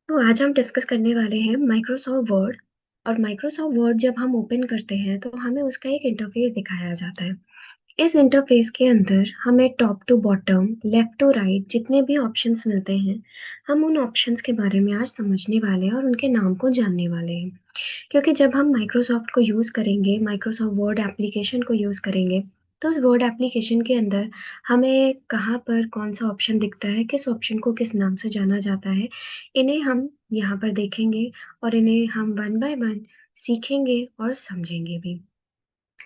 तो आज हम डिस्कस करने वाले हैं माइक्रोसॉफ्ट वर्ड। और माइक्रोसॉफ्ट वर्ड जब हम ओपन करते हैं तो हमें उसका एक इंटरफेस दिखाया जाता है। इस इंटरफेस के अंदर हमें top to bottom, left to right जितने भी ऑप्शंस मिलते हैं, हम उन ऑप्शंस के बारे में आज समझने वाले हैं और उनके नाम को जानने वाले हैं। क्योंकि जब हम माइक्रोसॉफ्ट को यूज़ करेंगे, माइक्रोसॉफ्ट वर्ड एप्लीकेशन को यूज़ करेंगे, तो उस वर्ड एप्लीकेशन के अंदर हमें कहाँ पर कौन-सा ऑप्शन दिखता है, किस ऑप्शन को किस नाम से जाना जाता है, इन्हें हम यहाँ पर देखेंगे और इन्हें हम वन बाय वन सीखेंगे और समझेंगे भी।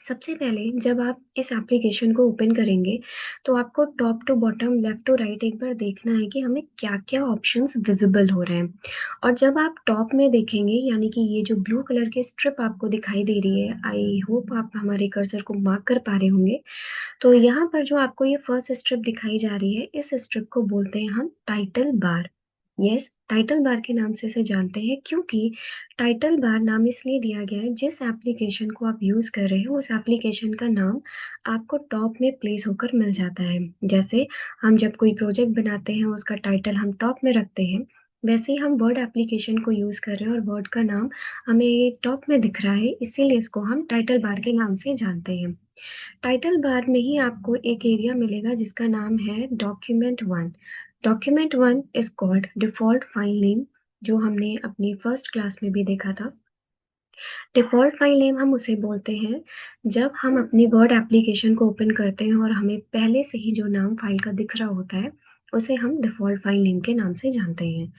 सबसे पहले जब आप इस एप्लीकेशन को ओपन करेंगे, तो आपको top to bottom, left to right एक बार देखना है कि हमें क्या-क्या ऑप्शंस विज़िबल हो रहे हैं। और जब आप टॉप में देखेंगे, यानी कि ये जो ब्लू कलर की स्ट्रिप आपको दिखाई दे रही है, आई होप आप हमारे कर्सर को मार्क कर पा रहे होंगे। तो यहाँ पर जो आपको ये फर्स्ट स्ट्रिप दिखाई जा रही है, इस स्ट्रिप को बोलते हैं हम title bar. Yes, title bar के नाम से इसे जानते हैं क्योंकि टाइटल बार नाम इसलिए दिया गया है, जिस एप्लीकेशन को आप यूज़ कर रहे हो, उस एप्लीकेशन का नाम आपको टॉप में प्लेस होकर मिल जाता है। जैसे हम जब कोई प्रोजेक्ट बनाते हैं, उसका टाइटल हम टॉप में रखते हैं, वैसे ही हम वर्ड एप्लीकेशन को यूज़ कर रहे हैं और वर्ड का नाम हमें टॉप में दिख रहा है, इसीलिए इसको हम टाइटल बार के नाम से जानते हैं। टाइटल बार में ही आपको एक एरिया मिलेगा जिसका नाम है document one. Document one is called default file name, जो हमने अपनी फर्स्ट क्लास में भी देखा था। डिफ़ॉल्ट फाइल नेम हम उसे बोलते हैं जब हम अपनी वर्ड एप्लीकेशन को ओपन करते हैं और हमें पहले से ही जो नाम फाइल का दिख रहा होता है, उसे हम डिफ़ॉल्ट फाइल नेम के नाम से जानते हैं।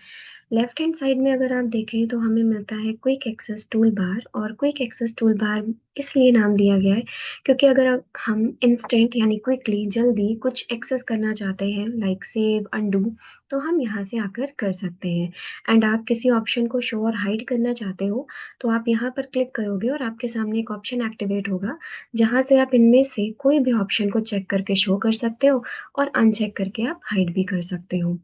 लेफ्ट हैंड साइड में अगर आप देखें तो हमें मिलता है क्विक एक्सेस टूल बार। और क्विक एक्सेस टूल बार इसलिए नाम दिया गया है क्योंकि अगर हम इंस्टेंट यानी क्विकली जल्दी कुछ एक्सेस करना चाहते हैं, लाइक सेव, अंडू, तो हम यहाँ से आकर कर सकते हैं। एंड आप किसी ऑप्शन को शो और हाइड करना चाहते हो, तो आप यहाँ पर क्लिक करोगे और आपके सामने एक ऑप्शन एक्टिवेट होगा, जहाँ से आप इनमें से कोई भी ऑप्शन को चेक करके शो कर सकते हो और अनचेक करके आप हाइड भी कर सकते हो।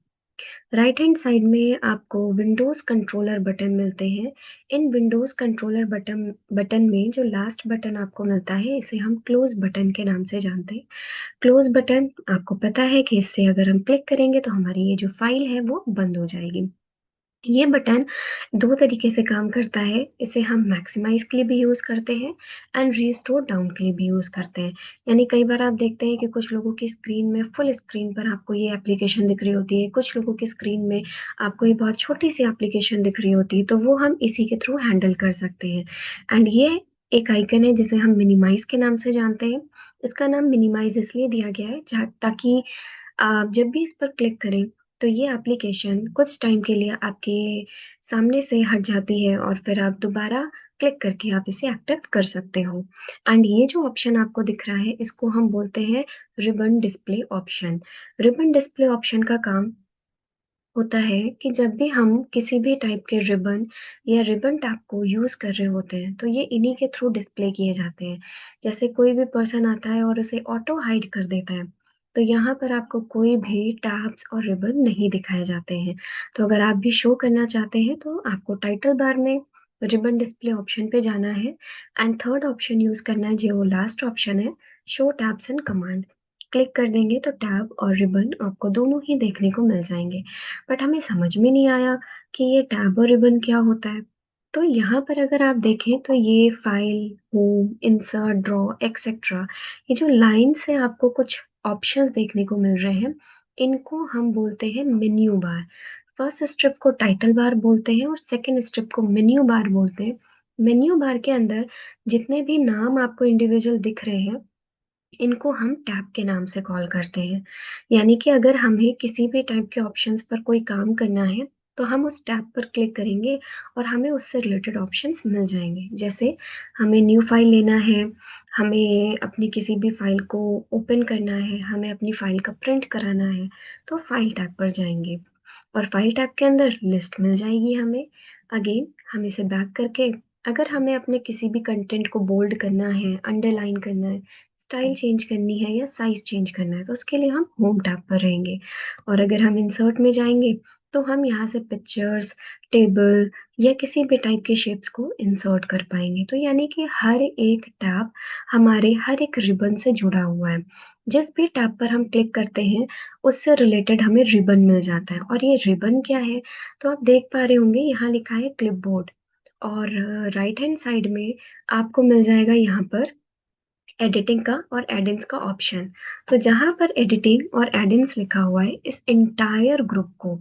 राइट हैंड साइड में आपको विंडोज़ कंट्रोलर बटन मिलते हैं। इन विंडोज़ कंट्रोलर बटन बटन में जो लास्ट बटन आपको मिलता है, इसे हम क्लोज़ बटन के नाम से जानते हैं। क्लोज़ बटन आपको पता है कि इससे अगर हम क्लिक करेंगे तो हमारी ये जो फ़ाइल है वो बंद हो जाएगी। ये बटन 2 तरीके से काम करता है। इसे हम मैक्सिमाइज़ के लिए भी यूज़ करते हैं एंड रिस्टोर डाउन के लिए भी यूज़ करते हैं। यानी कई बार आप देखते हैं कि कुछ लोगों की स्क्रीन में, फुल स्क्रीन पर आपको ये एप्लीकेशन दिख रही होती है, कुछ लोगों की स्क्रीन में आपको ये बहुत छोटी-सी एप्लीकेशन दिख रही होती है, तो वो हम इसी के थ्रू हैंडल कर सकते हैं। एंड ये एक आइकन है जिसे हम मिनिमाइज़ के नाम से जानते हैं। इसका नाम मिनिमाइज़ इसलिए दिया गया है ताकि आप जब भी इस पर क्लिक करें, तो ये एप्लीकेशन कुछ टाइम के लिए आपके सामने से हट जाती है और फिर आप दोबारा क्लिक करके आप इसे एक्टिव कर सकते हो। एंड ये जो ऑप्शन आपको दिख रहा है, इसको हम बोलते हैं ribbon display option. Ribbon display option का काम होता है कि जब भी हम किसी भी टाइप के रिबन या रिबन टैब को यूज़ कर रहे होते हैं, तो ये इन्हीं के थ्रू डिस्प्ले किए जाते हैं। जैसे कोई भी पर्सन आता है और उसे ऑटो हाइड कर देता है, तो यहाँ पर आपको कोई भी टैब्स और रिबन नहीं दिखाए जाते हैं। तो अगर आप भी शो करना चाहते हैं, तो आपको टाइटल बार में रिबन डिस्प्ले ऑप्शन पे जाना है एंड थर्ड ऑप्शन यूज़ करना है, जो लास्ट ऑप्शन है, show tabs and command. Click कर देंगे तो टैब और रिबन आपको दोनों ही देखने को मिल जाएँगे। बट हमें समझ में नहीं आया कि ये टैब और रिबन क्या होता है। तो यहाँ पर अगर आप देखें तो ये file, home, insert, draw etcetera, ये जो लाइन से आपको कुछ ऑप्शंस देखने को मिल रहे हैं, इनको हम बोलते हैं मेन्यू बार। फर्स्ट स्ट्रिप को टाइटल बार बोलते हैं और सेकंड स्ट्रिप को मेन्यू बार बोलते हैं। मेन्यू बार के अंदर जितने भी नाम आपको इंडिविजुअल दिख रहे हैं, इनको हम टैब के नाम से कॉल करते हैं। यानी कि अगर हमें किसी भी टाइप के ऑप्शंस पर कोई काम करना है, तो हम उस टैब पर क्लिक करेंगे और हमें उससे रिलेटेड ऑप्शंस मिल जाएँगे। जैसे हमें न्यू फाइल लेना है, हमें अपनी किसी भी फाइल को ओपन करना है, हमें अपनी फाइल का प्रिंट कराना है, तो फाइल टैब पर जाएँगे और फाइल टैब के अंदर लिस्ट मिल जाएगी हमें। अगेन हम इसे बैक करके, अगर हमें अपने किसी भी कंटेंट को बोल्ड करना है, अंडरलाइन करना है, स्टाइल चेंज करनी है या साइज़ चेंज करना है, तो उसके लिए हम होम टैब पर रहेंगे। और अगर हम इंसर्ट में जाएँगे, तो हम यहाँ से पिक्चर्स, टेबल या किसी भी टाइप के शेप्स को इंसर्ट कर पाएँगे। तो यानी कि हर एक टैब हमारे हर एक रिबन से जुड़ा हुआ है। जिस भी टैब पर हम क्लिक करते हैं उससे रिलेटेड हमें रिबन मिल जाता है। और ये रिबन क्या है, तो आप देख पा रहे होंगे यहाँ लिखा है क्लिपबोर्ड, और राइट हैंड साइड में आपको मिल जाएगा यहाँ पर एडिटिंग का और एडिंग्स का ऑप्शन। तो जहाँ पर एडिटिंग और एडिंग्स लिखा हुआ है, इस इंटायर ग्रुप को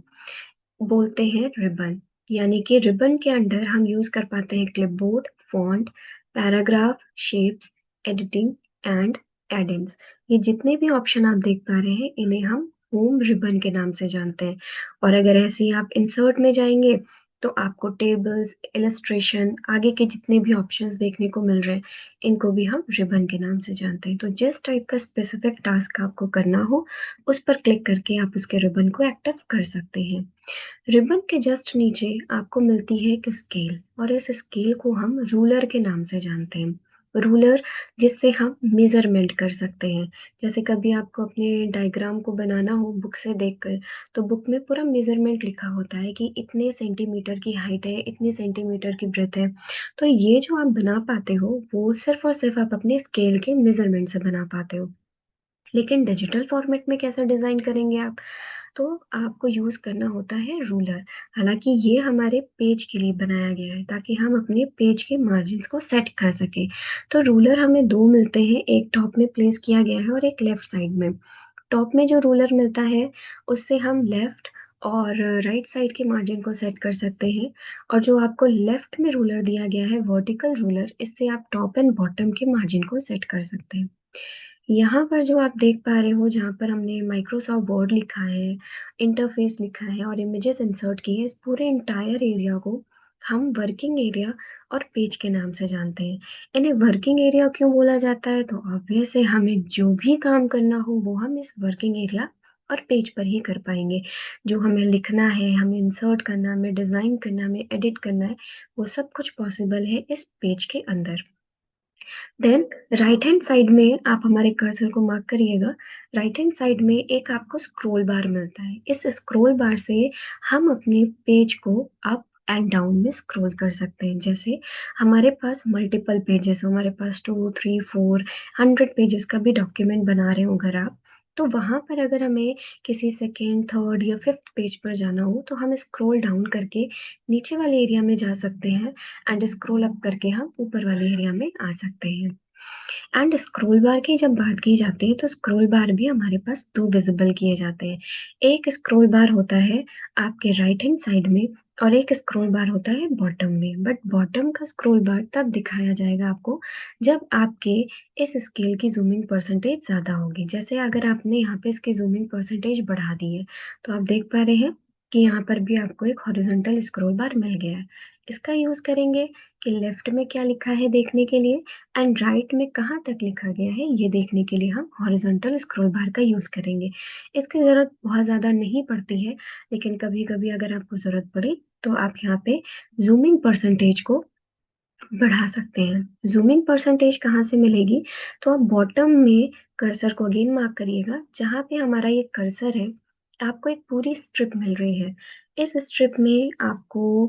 बोलते हैं रिबन। यानी कि रिबन के अंडर हम यूज कर पाते हैं clipboard, font, paragraph, shapes, editing and headings. ये जितने भी ऑप्शन आप देख पा रहे हैं इन्हें हम होम रिबन के नाम से जानते हैं। और अगर ऐसे ही आप इंसर्ट में जाएंगे तो आपको टेबल्स, इलस्ट्रेशन, आगे के जितने भी ऑप्शंस देखने को मिल रहे हैं इनको भी हम रिबन के नाम से जानते हैं। तो जिस टाइप का स्पेसिफिक टास्क आपको करना हो उस पर क्लिक करके आप उसके रिबन को एक्टिव कर सकते हैं। रिबन के जस्ट नीचे आपको मिलती है एक स्केल, और इस स्केल को हम रूलर के नाम से जानते हैं। रूलर जिससे हम मेजरमेंट कर सकते हैं। जैसे कभी आपको अपने डायग्राम को बनाना हो बुक से देखकर, तो बुक में पूरा मेजरमेंट लिखा होता है कि इतने सेंटीमीटर की हाइट है, इतने सेंटीमीटर की ब्रेथ है। तो ये जो आप बना पाते हो वो सिर्फ और सिर्फ आप अपने स्केल के मेजरमेंट से बना पाते हो। लेकिन डिजिटल फॉर्मेट में कैसा डिजाइन करेंगे आप, तो आपको यूज करना होता है रूलर। हालांकि ये हमारे पेज के लिए बनाया गया है ताकि हम अपने पेज के मार्जिन्स को सेट कर सके। तो रूलर हमें दो मिलते हैं, एक टॉप में प्लेस किया गया है और एक लेफ्ट साइड में। टॉप में जो रूलर मिलता है उससे हम लेफ्ट और राइट साइड के मार्जिन को सेट कर सकते हैं। और जो आपको लेफ्ट में रूलर दिया गया है वर्टिकल रूलर, इससे आप टॉप एंड बॉटम के मार्जिन को सेट कर सकते हैं। यहाँ पर जो आप देख पा रहे हो, जहाँ पर हमने माइक्रोसॉफ्ट वर्ड लिखा है, इंटरफेस लिखा है और इमेजेस इंसर्ट की है, इस पूरे इंटायर एरिया को हम वर्किंग एरिया और पेज के नाम से जानते हैं। इन्हें वर्किंग एरिया क्यों बोला जाता है, तो ऑब्वियस है हमें जो भी काम करना हो वो हम इस वर्किंग एरिया और पेज पर ही कर पाएंगे। जो हमें लिखना है, हमें इंसर्ट करना, हमें डिजाइन करना, हमें एडिट करना है, वो सब कुछ पॉसिबल है इस पेज के अंदर। देन राइट हैंड साइड में आप हमारे कर्सर को मार्क करिएगा। राइट हैंड साइड में एक आपको स्क्रॉल बार मिलता है। इस स्क्रॉल बार से हम अपने पेज को अप एंड डाउन में स्क्रॉल कर सकते हैं। जैसे हमारे पास मल्टीपल पेजेस हो, हमारे पास 2, 3, 4, 100 पेजेस का भी डॉक्यूमेंट बना रहे हो अगर आप, तो वहां पर अगर हमें किसी सेकेंड, थर्ड या फिफ्थ पेज पर जाना हो तो हम स्क्रॉल डाउन करके नीचे वाले एरिया में जा सकते हैं एंड स्क्रॉल अप करके हम ऊपर वाले एरिया में आ सकते हैं। एंड स्क्रॉल बार की जब बात की जाती है तो स्क्रॉल बार भी हमारे पास दो विजिबल किए जाते हैं। एक स्क्रॉल बार होता है आपके राइट हैंड साइड में और एक स्क्रॉल बार होता है बॉटम में। बट बॉटम का स्क्रॉल बार तब दिखाया जाएगा आपको जब आपके इस स्केल की जूमिंग परसेंटेज ज्यादा होगी। जैसे अगर आपने यहाँ पे इसकी जूमिंग परसेंटेज बढ़ा दी है तो आप देख पा रहे हैं कि यहाँ पर भी आपको एक हॉरिजॉन्टल स्क्रॉल बार मिल गया है। इसका यूज करेंगे कि लेफ्ट में क्या लिखा है देखने के लिए एंड राइट में कहाँ तक लिखा गया है ये देखने के लिए हम हॉरिजॉन्टल स्क्रॉल बार का यूज करेंगे। इसकी जरूरत बहुत ज्यादा नहीं पड़ती है, लेकिन कभी कभी अगर आपको जरूरत पड़े तो आप यहाँ पे जूमिंग परसेंटेज को बढ़ा सकते हैं। जूमिंग परसेंटेज कहाँ से मिलेगी, तो आप बॉटम में कर्सर को अगेन मार्क करिएगा। जहाँ पे हमारा ये कर्सर है आपको एक पूरी स्ट्रिप मिल रही है। इस स्ट्रिप में आपको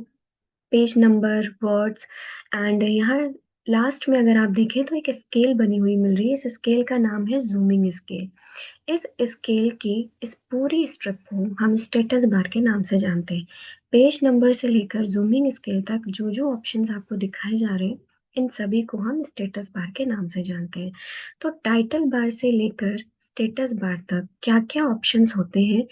पेज नंबर, वर्ड्स एंड यहाँ लास्ट में अगर आप देखें तो एक स्केल बनी हुई मिल रही है। इस स्केल का नाम है जूमिंग स्केल। इस स्केल की इस पूरी स्ट्रिप को हम स्टेटस बार के नाम से जानते हैं। पेज नंबर से लेकर जूमिंग स्केल तक जो जो ऑप्शंस आपको दिखाए जा रहे हैं इन सभी को हम स्टेटस बार के नाम से जानते हैं। तो टाइटल बार से लेकर स्टेटस बार तक क्या क्या ऑप्शंस होते हैं,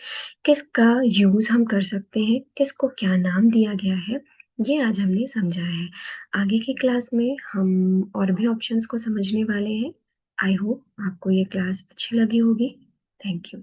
किसका यूज हम कर सकते हैं, किसको क्या नाम दिया गया है, ये आज हमने समझा है। आगे की क्लास में हम और भी ऑप्शंस को समझने वाले हैं। आई होप आपको ये क्लास अच्छी लगी होगी। Thank you.